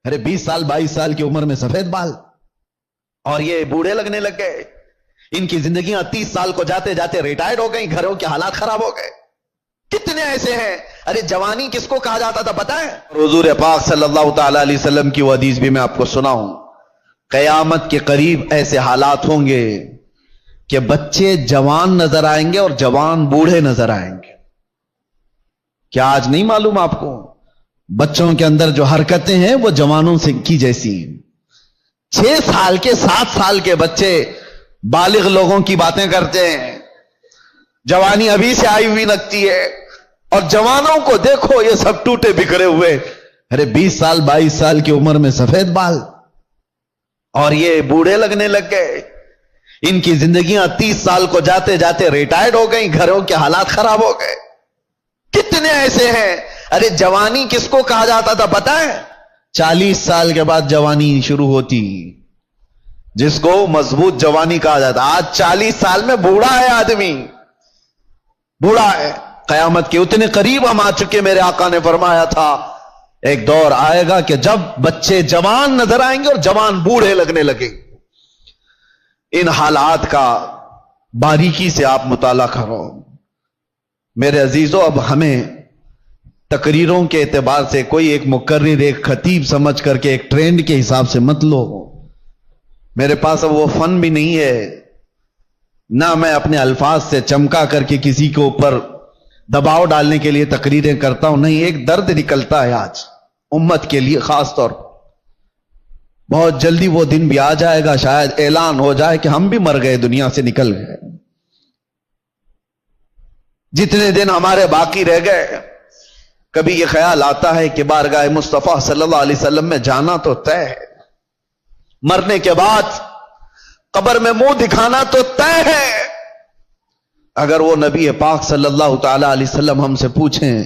ارے 20 سال 22 سال کی عمر میں سفید بال اور یہ بوڑھے لگنے لگ گئے. ان کی زندگیاں 30 سال کو جاتے جاتے ریٹائرڈ ہو گئی. گھروں کے حالات خراب ہو گئے. کتنے ایسے ہیں. ارے جوانی کس کو کہا جاتا تھا پتہ ہے؟ حضور پاک صلی اللہ تعالی علیہ وسلم کی وہ حدیث بھی میں آپ کو سناؤں. قیامت کے قریب ایسے حالات ہوں گے کہ بچے جوان نظر آئیں گے اور جوان بوڑھے نظر آئیں گے. کیا آج نہیں معلوم آپ کو؟ بچوں کے اندر جو حرکتیں ہیں وہ جوانوں سے کی جیسی ہیں. 6 سال کے 7 سال کے بچے بالغ لوگوں کی باتیں کرتے ہیں. جوانی ابھی سے آئی ہوئی لگتی ہے اور جوانوں کو دیکھو یہ سب ٹوٹے بکھرے ہوئے. ارے 20 سال 22 سال کی عمر میں سفید بال اور یہ بوڑھے لگنے لگ گئے. ان کی زندگیاں 30 سال کو جاتے جاتے ریٹائرڈ ہو گئی. گھروں کے حالات خراب ہو گئے. کتنے ایسے ہیں. ارے جوانی کس کو کہا جاتا تھا پتہ ہے؟ 40 سال کے بعد جوانی شروع ہوتی جس کو مضبوط جوانی کہا جاتا. آج 40 سال میں بوڑھا ہے آدمی, بوڑھا ہے. قیامت کے اتنے قریب ہم آ چکے. میرے آقا نے فرمایا تھا ایک دور آئے گا کہ جب بچے جوان نظر آئیں گے اور جوان بوڑھے لگنے لگے. ان حالات کا باریکی سے آپ مطالعہ کرو میرے عزیزو. اب ہمیں تقریروں کے اعتبار سے کوئی ایک مقرر ایک خطیب سمجھ کر کے ایک ٹرینڈ کے حساب سے مت لو. میرے پاس اب وہ فن بھی نہیں ہے, نہ میں اپنے الفاظ سے چمکا کر کے کسی کے اوپر دباؤ ڈالنے کے لیے تقریریں کرتا ہوں. نہیں, ایک درد نکلتا ہے آج امت کے لیے خاص طور پر. بہت جلدی وہ دن بھی آ جائے گا, شاید اعلان ہو جائے کہ ہم بھی مر گئے, دنیا سے نکل گئے. جتنے دن ہمارے باقی رہ گئے کبھی یہ خیال آتا ہے کہ بارگاہ مصطفیٰ صلی اللہ علیہ وسلم میں جانا تو طے ہے, مرنے کے بعد قبر میں منہ دکھانا تو طے ہے. اگر وہ نبی پاک صلی اللہ تعالی علیہ وسلم ہم سے پوچھیں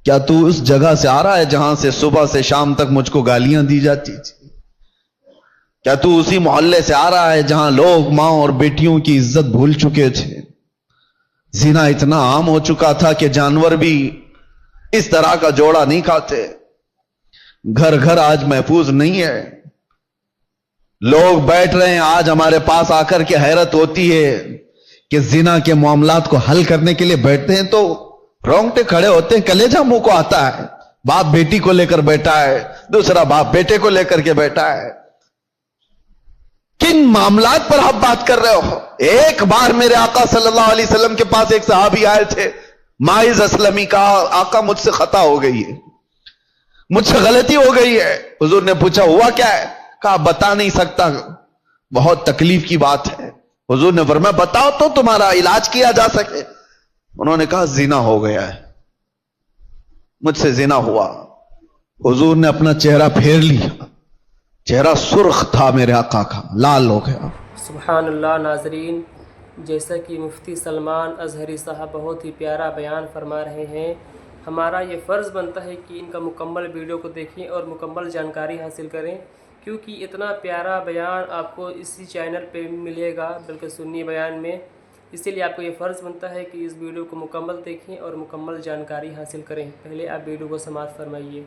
کیا تو اس جگہ سے آ رہا ہے جہاں سے صبح سے شام تک مجھ کو گالیاں دی جاتی تھی؟ کیا تو اسی محلے سے آ رہا ہے جہاں لوگ ماں اور بیٹیوں کی عزت بھول چکے تھے؟ زنا اتنا عام ہو چکا تھا کہ جانور بھی اس طرح کا جوڑا نہیں کھاتے. گھر گھر آج محفوظ نہیں ہے. لوگ بیٹھ رہے ہیں آج ہمارے پاس آ کر کے حیرت ہوتی ہے کہ زنا کے معاملات کو حل کرنے کے لیے بیٹھتے ہیں تو رونگٹے کھڑے ہوتے ہیں, کلیجہ منہ کو آتا ہے. باپ بیٹی کو لے کر بیٹھا ہے, دوسرا باپ بیٹے کو لے کر کے بیٹھا ہے. کن معاملات پر آپ بات کر رہے ہو؟ ایک بار میرے آقا صلی اللہ علیہ وسلم کے پاس ایک صحابی آئے تھے, ماعز اسلمی, کہا آقا مجھ سے خطا ہو گئی ہے, مجھ سے غلطی ہو گئی ہے. حضور نے پوچھا ہوا کیا ہے؟ کہا بتا نہیں سکتا, بہت تکلیف کی بات ہے. حضور نے فرمایا بتاؤ تو تمہارا علاج کیا جا سکے. انہوں نے کہا زنا ہو گیا ہے, مجھ سے زنا ہوا. حضور نے اپنا چہرہ پھیر لیا, چہرہ سرخ تھا میرے آقا کا, لال ہو گیا. سبحان اللہ. ناظرین, جیسا کہ مفتی سلمان اظہری صاحب بہت ہی پیارا بیان فرما رہے ہیں, ہمارا یہ فرض بنتا ہے کہ ان کا مکمل ویڈیو کو دیکھیں اور مکمل جانکاری حاصل کریں, کیونکہ اتنا پیارا بیان آپ کو اسی چینل پہ ملے گا, بلکہ سنی بیان میں. اسی لیے آپ کو یہ فرض بنتا ہے کہ اس ویڈیو کو مکمل دیکھیں اور مکمل جانکاری حاصل کریں. پہلے آپ ویڈیو کو سماعت فرمائیے.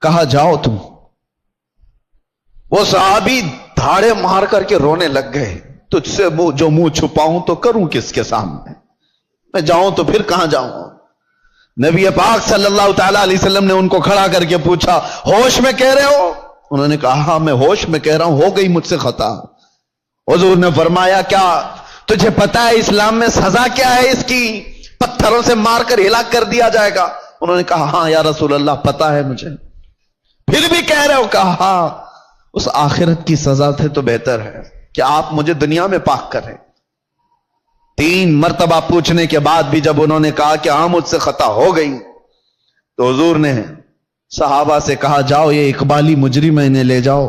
کہا جاؤ تم. وہ صحابی دھاڑے مار کر کے رونے لگ گئے. تجھ سے جو منہ چھپاؤں تو کروں کس کے سامنے؟ میں جاؤں تو پھر کہاں جاؤں؟ نبی پاک صلی اللہ تعالی علیہ وسلم نے ان کو کھڑا کر کے پوچھا ہوش میں کہہ رہے ہو؟ انہوں نے کہا ہاں میں ہوش میں کہہ رہا ہوں, ہو گئی مجھ سے خطا. حضور نے فرمایا کیا تجھے پتا ہے اسلام میں سزا کیا ہے اس کی؟ پتھروں سے مار کر ہلاک کر دیا جائے گا. انہوں نے کہا ہاں یا رسول اللہ پتا ہے مجھے. پھر بھی کہہ رہے ہو؟ کہا ہاں, اس آخرت کی سزا سے تو بہتر ہے کہ آپ مجھے دنیا میں پاک کریں. 3 مرتبہ پوچھنے کے بعد بھی جب انہوں نے کہا کہ ہاں مجھ سے خطا ہو گئی, تو حضور نے صحابہ سے کہا جاؤ یہ اقبالی مجرم انہیں لے جاؤ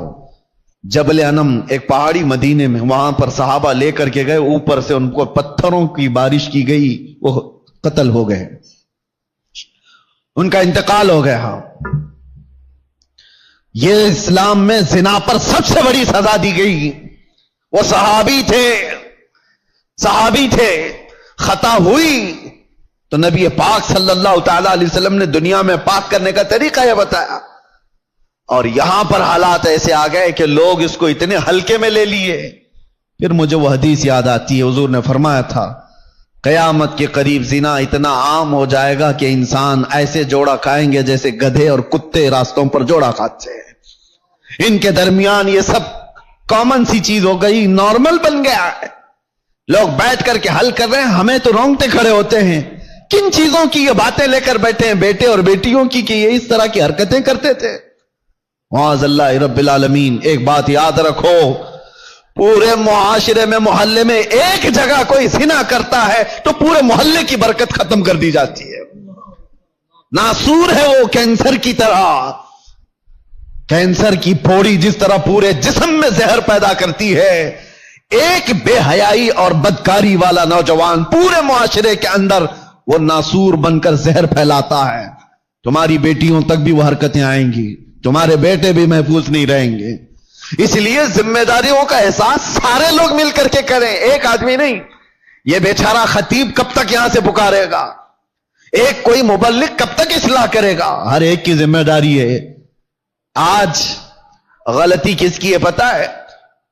جبل انم, ایک پہاڑی مدینے میں. وہاں پر صحابہ لے کر کے گئے, اوپر سے ان کو پتھروں کی بارش کی گئی, وہ قتل ہو گئے, ان کا انتقال ہو گیا. یہ اسلام میں زنا پر سب سے بڑی سزا دی گئی. وہ صحابی تھے, خطا ہوئی تو نبی پاک صلی اللہ تعالی علیہ وسلم نے دنیا میں پاک کرنے کا طریقہ یہ بتایا. اور یہاں پر حالات ایسے آ گئے کہ لوگ اس کو اتنے ہلکے میں لے لیے. پھر مجھے وہ حدیث یاد آتی ہے، حضور نے فرمایا تھا قیامت کے قریب زنا اتنا عام ہو جائے گا کہ انسان ایسے جوڑا کھائیں گے جیسے گدھے اور کتے راستوں پر جوڑا کھاتے ہیں. ان کے درمیان یہ سب کامن سی چیز ہو گئی، نارمل بن گیا ہے. لوگ بیٹھ کر کے حل کر رہے ہیں، ہمیں تو رونگٹے کھڑے ہوتے ہیں. کن چیزوں کی یہ باتیں لے کر بیٹھے ہیں بیٹے اور بیٹیوں کی کہ یہ اس طرح کی حرکتیں کرتے تھے. معاذ اللہ رب العالمین. ایک بات یاد رکھو، پورے معاشرے میں محلے میں ایک جگہ کوئی زنا کرتا ہے تو پورے محلے کی برکت ختم کر دی جاتی ہے. ناسور ہے وہ کینسر کی طرح. کینسر کی پھوڑی جس طرح پورے جسم میں زہر پیدا کرتی ہے، ایک بے حیائی اور بدکاری والا نوجوان پورے معاشرے کے اندر وہ ناسور بن کر زہر پھیلاتا ہے. تمہاری بیٹیوں تک بھی وہ حرکتیں آئیں گی، تمہارے بیٹے بھی محفوظ نہیں رہیں گے. اس لیے ذمہ داریوں کا احساس سارے لوگ مل کر کے کریں، ایک آدمی نہیں. یہ بیچارہ خطیب کب تک یہاں سے پکارے گا؟ ایک کوئی مبلغ کب تک اصلاح کرے گا؟ ہر ایک کی ذمہ داری ہے. آج غلطی کس کی ہے پتہ ہے؟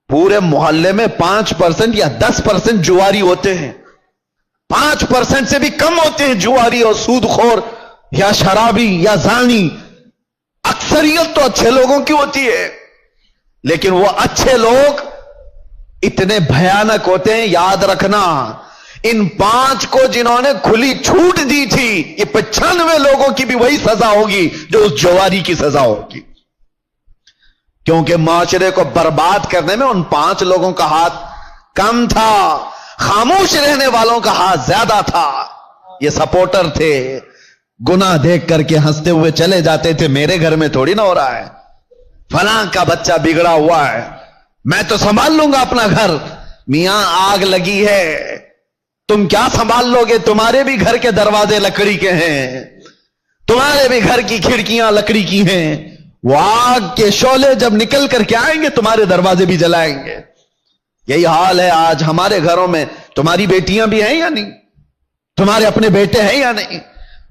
پورے محلے میں 5% یا 10% جواری ہوتے ہیں. 5% سے بھی کم ہوتے ہیں جواری اور سود خور یا شرابی یا زانی. اکثریت تو اچھے لوگوں کی ہوتی ہے، لیکن وہ اچھے لوگ اتنے بھیانک ہوتے ہیں. یاد رکھنا، ان 5 کو جنہوں نے کھلی چھوٹ دی تھی، یہ 95 لوگوں کی بھی وہی سزا ہوگی جو اس جواری کی سزا ہوگی. کیونکہ معاشرے کو برباد کرنے میں ان 5 لوگوں کا ہاتھ کم تھا، خاموش رہنے والوں کا ہاتھ زیادہ تھا. یہ سپورٹر تھے، گناہ دیکھ کر کے ہنستے ہوئے چلے جاتے تھے. میرے گھر میں تھوڑی نہ ہو رہا ہے، فلاں کا بچہ بگڑا ہوا ہے، میں تو سنبھال لوں گا اپنا گھر. میاں آگ لگی ہے، تم کیا سنبھال لو گے؟ تمہارے بھی گھر کے دروازے لکڑی کے ہیں، تمہارے بھی گھر کی کھڑکیاں لکڑی کی ہیں. وہ آگ کے شعلے جب نکل کر کے آئیں گے تمہارے دروازے بھی جلائیں گے. یہی حال ہے آج ہمارے گھروں میں. تمہاری بیٹیاں بھی ہیں یا نہیں؟ تمہارے اپنے بیٹے ہیں یا نہیں؟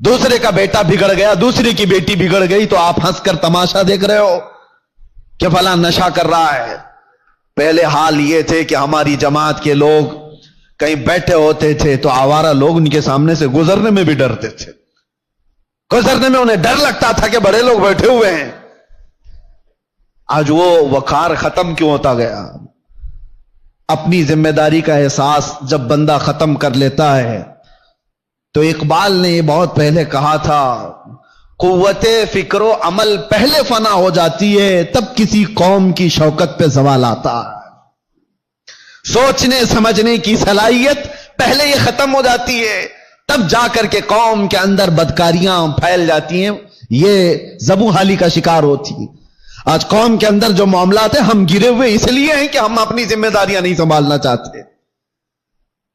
دوسرے کا بیٹا بگڑ گیا، دوسرے کی بیٹی بگڑ گئی تو آپ ہنس کر تماشا دیکھ رہے ہو کہ فلاں نشہ کر رہا ہے. پہلے حال یہ تھے کہ ہماری جماعت کے لوگ کہیں بیٹھے ہوتے تھے تو آوارہ لوگ ان کے سامنے سے گزرنے میں بھی ڈرتے تھے. گزرنے میں انہیں ڈر لگتا تھا کہ بڑے لوگ بیٹھے ہوئے ہیں. آج وہ وقار ختم کیوں ہوتا گیا؟ اپنی ذمہ داری کا احساس جب بندہ ختم کر لیتا ہے تو اقبال نے یہ بہت پہلے کہا تھا، قوت فکر و عمل پہلے فنا ہو جاتی ہے تب کسی قوم کی شوکت پہ زوال آتا ہے. سوچنے سمجھنے کی صلاحیت پہلے یہ ختم ہو جاتی ہے تب جا کر کے قوم کے اندر بدکاریاں پھیل جاتی ہیں، یہ زبوں حالی کا شکار ہوتی ہے. آج قوم کے اندر جو معاملات ہیں، ہم گرے ہوئے اس لیے ہیں کہ ہم اپنی ذمہ داریاں نہیں سنبھالنا چاہتے.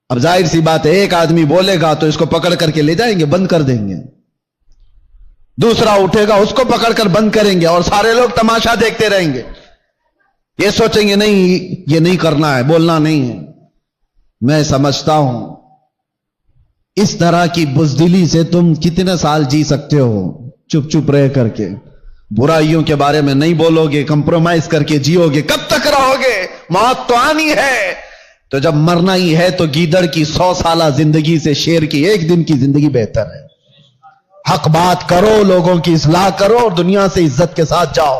اب ظاہر سی بات ہے، ایک آدمی بولے گا تو اس کو پکڑ کر کے لے جائیں گے، بند کر دیں گے. دوسرا اٹھے گا، اس کو پکڑ کر بند کریں گے اور سارے لوگ تماشا دیکھتے رہیں گے. یہ سوچیں گے نہیں، یہ نہیں کرنا ہے، بولنا نہیں ہے. میں سمجھتا ہوں اس طرح کی بزدلی سے تم کتنے سال جی سکتے ہو؟ چپ چپ رہ کر کے برائیوں کے بارے میں نہیں بولو گے، کمپرومائز کر کے جیو گے، کب تک رہو گے؟ موت تو آنی ہے. تو جب مرنا ہی ہے تو گیدڑ کی 100 سالہ زندگی سے شیر کی 1 دن کی زندگی بہتر ہے. حق بات کرو، لوگوں کی اصلاح کرو اور دنیا سے عزت کے ساتھ جاؤ.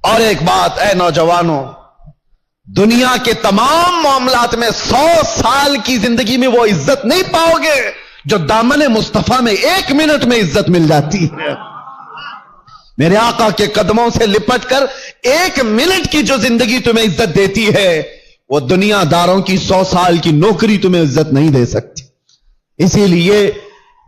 اور ایک بات اے نوجوانوں، دنیا کے تمام معاملات میں 100 سال کی زندگی میں وہ عزت نہیں پاؤ گے جو دامن مصطفیٰ میں 1 منٹ میں عزت مل جاتی ہے. میرے آقا کے قدموں سے لپٹ کر 1 منٹ کی جو زندگی تمہیں عزت دیتی ہے، وہ دنیا داروں کی 100 سال کی نوکری تمہیں عزت نہیں دے سکتی. اسی لیے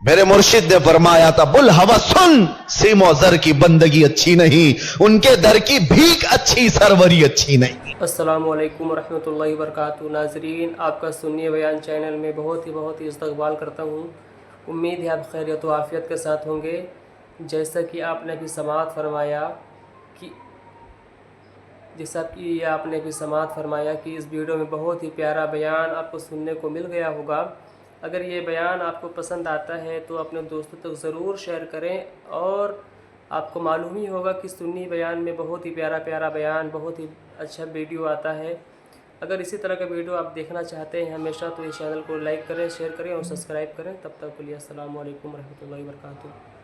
میرے مرشد نے فرمایا تھا، بل ہوا سن، سیم و زر کی بندگی اچھی نہیں، ان کے در کی بھیک اچھی، سروری اچھی نہیں. السلام علیکم ورحمۃ اللہ وبرکاتہ. ناظرین، آپ کا سنی بیان چینل میں بہت ہی استقبال کرتا ہوں. امید ہے آپ خیریت و عافیت کے ساتھ ہوں گے. جیسا کہ آپ نے بھی سماعت فرمایا کہ اس ویڈیو میں بہت ہی پیارا بیان آپ کو سننے کو مل گیا ہوگا. اگر یہ بیان آپ کو پسند آتا ہے تو اپنے دوستوں تک ضرور شیئر کریں اور آپ کو معلوم ہی ہوگا کہ سنی بیان میں بہت ہی پیارا پیارا بیان، بہت ہی اچھا ویڈیو آتا ہے۔ اگر اسی طرح کا ویڈیو آپ دیکھنا چاہتے ہیں ہمیشہ، تو اس چینل کو لائک کریں، شیئر کریں اور سبسکرائب کریں۔ تب تک کے لیے السلام علیکم ورحمۃ اللہ وبرکاتہ۔